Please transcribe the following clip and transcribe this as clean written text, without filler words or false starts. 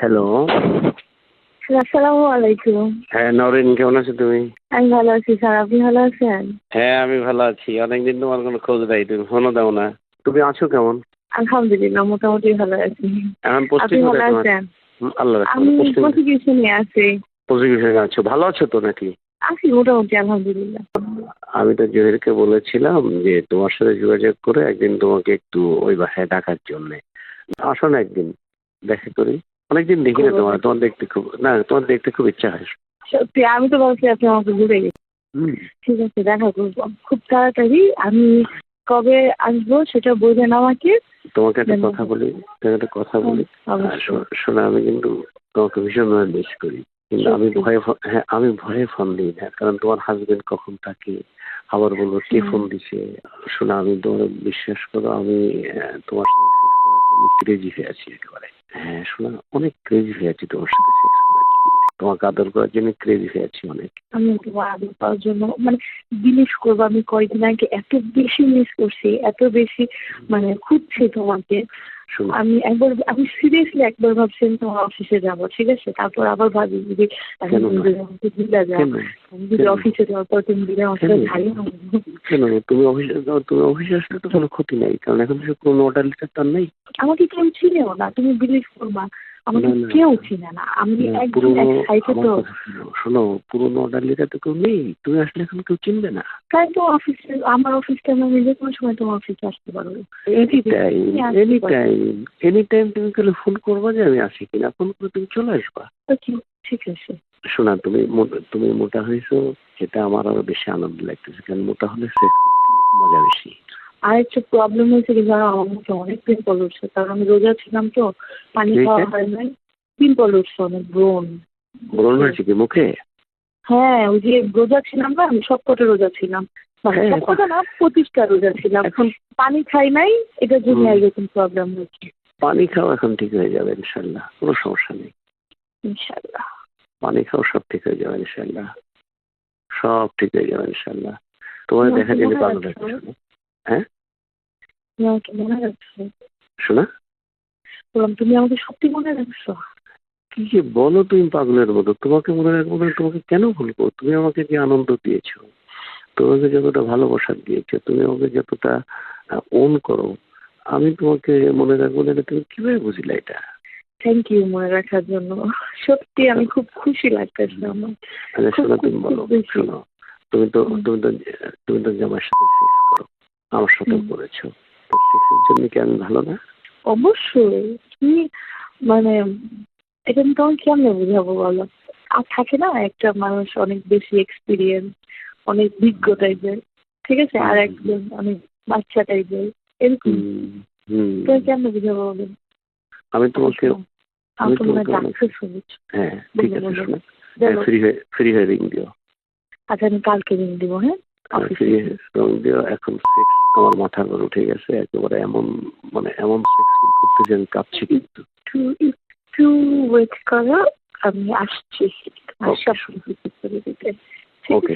Hello. আসসালামু আলাইকুম। হ্যাঁ, নরেন কেমন আছো তুমি? আমি ভালো আছি স্যার, আপনি ভালো আছেন? হ্যাঁ, আমি ভালো আছি। অনেকদিন তোমার কোনো খোঁজ নাই, তুমি ফোনও দাও না। তুমি আছো কেমন? আলহামদুলিল্লাহ মোটামুটি ভালো আছি। এখন পোস্টিং আপনি ভালো কোথায় তোমার? আছেন? আল্লাহ আমি রাখছে। পোস্টিং প্রসিকিউশনে আছি। প্রসিকিউশনে আছো, ভালো আছো তো নাকি? আছি মোটামুটি আলহামদুলিল্লাহ। আমি তো জহিরকে বলেছিলাম যে তোমার সাথে যোগাযোগ করে একদিন তোমাকে একটু ওই বাসায় ডাকার জন্যে। আসো না একদিন, দেখা করি। অনেকদিন দেখি না তোমার, তোমার দেখতে খুব ইচ্ছা হয়। সত্যি আমি তো ভাবছি আপনি আমাকে ভুলে গেছেন। হুম। ঠিক আছে, দেখা করবো খুব তাড়াতাড়ি। আমি কবে আসবো সেটা বলবেন আমাকে। তোমাকে একটা কথা বলি, শোনা, আমি কিন্তু তোমাকে ভীষণভাবে মিস করি, কিন্তু আমি ভয়ে ফোন দিই না, কারণ তোমার হাজবেন্ড কখন থাকে, আবার বলবো কে ফোন দিছে। শোনা, আমি তোমার বিশ্বাস করো, আমি তোমার সাথে সেক্স করার জন্য ক্রেজি হয়ে আছি একেবারে। হ্যাঁ শোনা, অনেক ক্রেজি হয়ে আছি তোমার সাথে সেক্স করার জন্য, তোমাকে আদর করার জন্য ক্রেজি হয়ে আছি অনেক। আমি তোমার আদর পাওয়ার জন্য বিলিভ করবো, আমি কয়েকদিন আগে এত বেশি মিস করছি, এত বেশি খুঁজছি তোমাকে। আমি সিরিয়াসলি একবার ভাবছিলাম তোমার অফিসে যাবো, ঠিক আছে, তারপর আবার ভাবি যদি ভুলে যাও, যদি অফিসে যাওয়ার পর তুমি দিলে আমার ভাই কেন, তুমি অফিসে যাও, তুমি অফিসে আসলে তো কোনো ক্ষতি নাই, কারণ এখন তো কোনো অর্ডার লিটার তার নেই। আমাকে কেউ চিনেও না, তুমি বিলিভ করবা, আমাকে কেউ চিনে না। আমি একদম এক্সাইটেড। তো শোনো, পুরোনো অর্ডার লিটার তো কেউ নেই, তুমি আসলে এখন কেউ চিনবে না। তাই তো অফিসে, আমার অফিসটা আমি যে কোনো সময় তোমার অফিসে আসতে পারবো। এনি টাইম তুমি তাহলে ফোন করবা যে আমি আসি কিনা, ফোন করে তুমি চলে আসবা। ঠিক আছে। শোনা, তুমি মোটা হয়েছো, সেটা আমার আরো বেশি আনন্দ লাগতেছে, কারণ মোটা হলে সেক্স করতে মজা বেশি। আর একটা প্রবলেম হয়েছে কি জানো, আমার মুখে অনেক পিম্পল উঠছে, কারণ আমি রোজা ছিলাম তো, পানি খাওয়া হয় নাই। পিম্পল উঠছে অনেক, ব্রণ হয়েছে কি মুখে? হ্যাঁ, ওই যে রোজা ছিলাম না, আমি সবকটা রোজা ছিলাম, সবকটা না 25টা রোজা ছিলাম, এখন পানি খাই নাই, এটার জন্য এরকম প্রবলেম হচ্ছে। পানি খাও, এখন ঠিক হয়ে যাবে ইনশাল্লাহ, কোনো সমস্যা নেই ইনশাল্লাহ। পানি খাও, সব ঠিক হয়ে যাবে ইনশাল্লাহ, সব ঠিক হয়ে যাবে ইনশাল্লাহ। তোমার দেখা গেলে ভালো লাগছে। হ্যাঁ মনে রাখছো? শোনা, বললাম তুমি আমাকে সত্যি মনে রাখছো? কি যে বলো তুমি পাগলের মতো, তোমাকে মনে রাখবো না? তোমাকে কেন ভুলবো? তুমি আমাকে যে আনন্দ দিয়েছো, তোমাকে যতটা ভালোবাসা দিয়েছো, তুমি আমাকে যতটা ওন করো, আমি তোমাকে মনে রাখবো না? তুমি কিভাবে বুঝলে এটা? থ্যাংক ইউ মনে রাখার জন্য, সত্যি আমি খুব খুশি লাগতেছে আমার। শোনো, তুমি বলো, শোনো, তুমি তো জামার সাথে সেক্স করো, আমার সাথে করেছো, তো সেক্সের জন্য কি আমি ভালো না? অবশ্যই। তুমি এটা আমি তোমাকে কেমনে বুঝাবো বলো? আর থাকে না একটা মানুষ অনেক বেশি এক্সপিরিয়েন্স, অনেক বিজ্ঞ টাইপের, ঠিক আছে, আর একজন অনেক বাচ্চা টাইপের, এরকম। তুমি কেমনে বুঝাবো বলো? আমি তোমাকে হ্যাঁ ঠিক আছে, শোনো, ফ্রি হয়ে রিং দিও। আচ্ছা আমি কালকে রিং দিব। হ্যাঁ ফ্রি রিং দিও। এখন সেক্স আমার মাথার উপর উঠে গেছে একেবারে, এমন সেক্স করতে যে আমি কাঁপছি। কিন্তু একটু ওয়েট করো, আমি আসছি। ওকে,